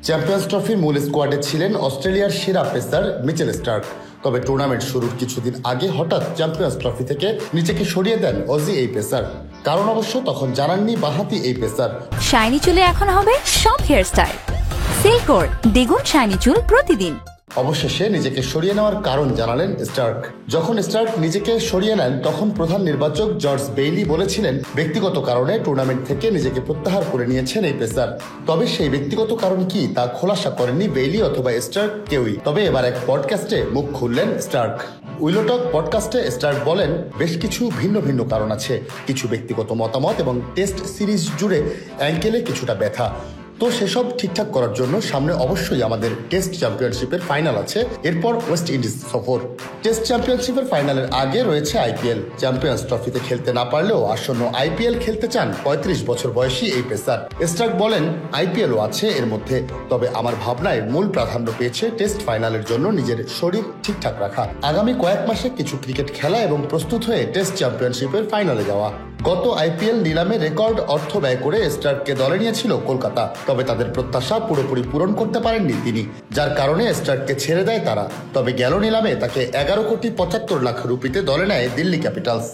Champions ট্রফির মূল স্কোয়াডে ছিলেন অস্ট্রেলিয়ার সেরা পেসার মিচেল স্টার্ক। তবে টুর্নামেন্ট শুরুর কিছুদিন আগে হঠাৎ চ্যাম্পিয়ন্স ট্রফি থেকে নিজেকে সরিয়ে দেন অজি এই পেসার। কারণ অবশ্য তখন জানাননি বাঁহাতি এই পেসার। শাইনি চুলে এখন হবে সব হেয়ারস্টাইল। সিল্কোর দ্বিগুণ শাইনি চুল প্রতিদিন। অবশেষে নিজেকে সরিয়ে নেওয়ার কারণ জানালেন স্টার্ক। যখন স্টার্ক নিজেকে সরিয়ে নেন তখন প্রধান নির্বাচক জর্জ বেইলি বলেছিলেন ব্যক্তিগত কারণে টুর্নামেন্ট থেকে নিজেকে প্রত্যাহার করে নিয়েছেন এই পেসার। তবে সেই ব্যক্তিগত কারণ কি তা খোলাসা করেননি বেইলি অথবা স্টার্ক কেউই। তবে এবার এক পডকাস্টে মুখ খুললেন স্টার্ক। উইলোটক পডকাস্টে স্টার্ক বলেন বেশ কিছু ভিন্ন ভিন্ন কারণ আছে, কিছু ব্যক্তিগত মতামত এবং টেস্ট সিরিজ জুড়ে অ্যাঙ্কেলে কিছুটা ব্যথা। তো সেসব ঠিকঠাক করার জন্য সামনে অবশ্যই আমাদের টেস্ট চ্যাম্পিয়নশিপের ফাইনাল আছে, এরপর ওয়েস্ট ইন্ডিজ সফর। টেস্ট চ্যাম্পিয়নশিপের ফাইনালের আগে রয়েছে আইপিএল। চ্যাম্পিয়ন্স ট্রফিতে খেলতে না পারলেও আসন্ন আইপিএল খেলতে চান ৩৫ বছর বয়সী এই পেসার। স্টার্ক বলেন আইপিএলও আছে এর মধ্যে, তবে আমার ভাবনায় মূল প্রাধান্য পেয়েছে টেস্ট ফাইনালের জন্য নিজের শরীর ঠিকঠাক রাখা, আগামী কয়েক মাসে কিছু ক্রিকেট খেলা এবং প্রস্তুত হয়ে টেস্ট চ্যাম্পিয়নশিপের ফাইনালে যাওয়া। গত আইপিএল নিলামে রেকর্ড অর্থ ব্যয় করে স্টার্ককে দলে নিয়েছিল কলকাতা, তবে তাদের প্রত্যাশা পুরোপুরি পূরণ করতে পারেননি তিনি, যার কারণে স্টার্ককে ছেড়ে দেয় তারা। তবে গেল নিলামে তাকে ১১ কোটি ৭৫ লাখ রুপিতে দলে নেয় দিল্লি ক্যাপিটালস।